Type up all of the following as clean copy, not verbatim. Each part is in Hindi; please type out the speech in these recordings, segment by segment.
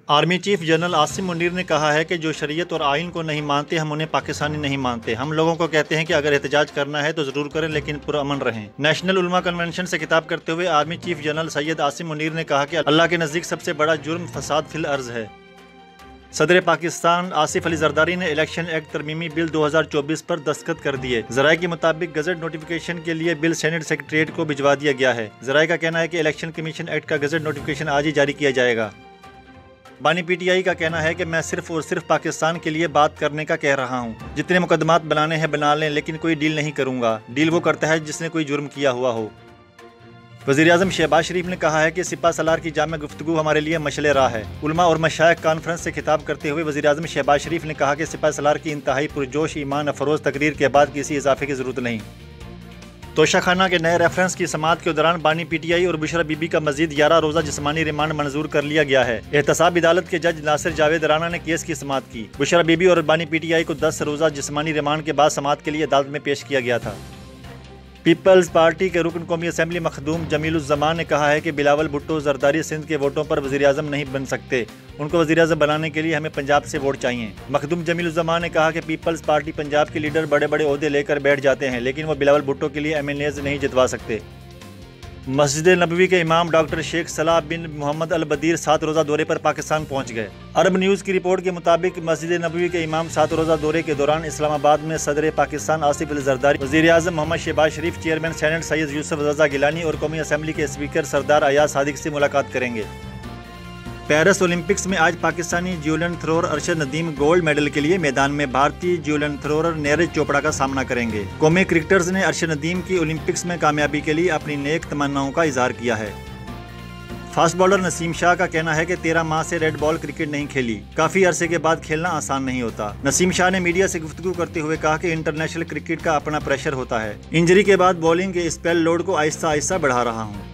Army chief general Asim Munir ने कहा है कि जो शरीयत और आइन को नहीं मानते हम उन्हें पाकिस्तानी नहीं मानते। हम लोगों को कहते हैं कि अगर एहतजाज करना है तो जरूर करें, लेकिन पुरअमन रहें। नेशनल उलमा कन्वेंशन से खिताब करते हुए army chief general Syed Asim Munir ने कहा कि अल्लाह के नज़दीक सबसे बड़ा जुर्म फसाद फिल अर्ज है। सदर पाकिस्तान आसिफ अली जरदारी ने इलेक्शन एक्ट तरमीमी बिल 2024 पर दस्तखत कर दिए। जराये के मुताबिक गजट नोटिफिकेशन के लिए बिल सेनेट सेक्रेटरीट को भिजवा दिया गया है। जराये का कहना है कि इलेक्शन कमीशन एक्ट का गजट नोटिफिकेशन आज ही जारी किया जाएगा। बानी पीटीआई का कहना है कि मैं सिर्फ और सिर्फ पाकिस्तान के लिए बात करने का कह रहा हूं। जितने मुकदमात बनाने हैं बना लें, लेकिन कोई डील नहीं करूंगा। डील वो करता है जिसने कोई जुर्म किया हुआ हो। वज़ीर-ए-आज़म शहबाज शरीफ ने कहा है कि सिपा सलार की जामे गुफ्तगू हमारे लिए मशअल राह है। उलमा और मशाइख कॉन्फ्रेंस से खिताब करते हुए वज़ीर-ए-आज़म शहबाज शरीफ ने कहा कि सिपा सलार की इंतहाई पुरजोश ईमान अफरोज़ तकरीर के बाद किसी इजाफे की ज़रूरत नहीं। तोशाखाना के नए रेफरेंस की समाअत के दौरान बानी पीटीआई और बुशरा बीबी का मजीद 11 रोज़ा जिस्मानी रिमांड मंजूर कर लिया गया है। एहतसाब अदालत के जज नासिर जावेद राना ने केस की समाअत की। बुशरा बीबी और बानी पीटीआई को 10 रोज़ा जिस्मानी रिमांड के बाद समाअत के लिए अदालत में पेश किया गया था। पीपल्स पार्टी के रुकन कौमी असम्बली मखदूम जमीलुज़्ज़मान ने कहा है कि बिलावल भुट्टो जरदारी सिंध के वोटों पर वज़ीर-ए-आज़म नहीं बन सकते। उनको वज़ीर-ए-आज़म बनाने के लिए हमें पंजाब से वोट चाहिए। मखदूम जमीलुज़्ज़मान ने कहा कि पीपल्स पार्टी पंजाब के लीडर बड़े बड़े ओहदे लेकर बैठ जाते हैं, लेकिन वो बिलावल भुट्टो के लिए MLAs नहीं जितवा सकते। मस्जिद नबवी के इमाम डॉक्टर शेख सलाह बिन मोहम्मद अल बदीर 7 रोज़ा दौरे पर पाकिस्तान पहुंच गए। अरब न्यूज़ की रिपोर्ट के मुताबिक मस्जिद नबवी के इमाम 7 रोज़ा दौरे के दौरान इस्लामाबाद में सदर पाकिस्तान आसिफ अली जरदारी, वज़ीर-ए-आज़म मोहम्मद शहबाज शरीफ, चेयरमैन सेनेट सैयद यूसुफ रज़ा गिलानी और कौमी असम्बली के स्पीकर सरदार अयाज सादिक से मुलाकात करेंगे। पेरिस ओलंपिक्स में आज Pakistani javelin thrower Arshad Nadeem gold medal के लिए मैदान में भारतीय ज्यूलन थ्रोअर नीरज चोपड़ा का सामना करेंगे। कौमी क्रिकेटर्स ने अरशद नदीम की ओलंपिक्स में कामयाबी के लिए अपनी नेक तमन्नाओं का इजहार किया है। फास्ट बॉलर नसीम शाह का कहना है कि 13 माह से रेड बॉल क्रिकेट नहीं खेली। काफी अरसे के बाद खेलना आसान नहीं होता। नसीम शाह ने मीडिया से गुफ्तगू करते हुए कहा कि इंटरनेशनल क्रिकेट का अपना प्रेशर होता है। इंजरी के बाद बॉलिंग के स्पेल लोड को आहिस्ता आहिस्ता बढ़ा रहा हूँ।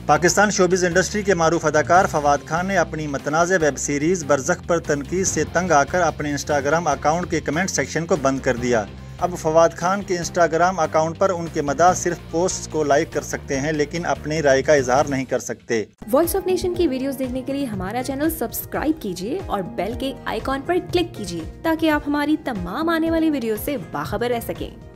पाकिस्तान शोबिज़ इंडस्ट्री के मारूफ अदाकार फवाद खान ने अपनी मतनाज़ वेब सीरीज़ बरज़ख पर तनकीद से तंग आकर अपने इंस्टाग्राम अकाउंट के कमेंट सेक्शन को बंद कर दिया। अब फवाद खान के इंस्टाग्राम अकाउंट पर उनके मदाह सिर्फ पोस्ट्स को लाइक कर सकते हैं, लेकिन अपनी राय का इजहार नहीं कर सकते। वॉइस ऑफ नेशन की वीडियोस देखने के लिए हमारा चैनल सब्सक्राइब कीजिए और बेल के आइकॉन पर क्लिक कीजिए ताकि आप हमारी तमाम आने वाली वीडियो से बाखबर रह सकें।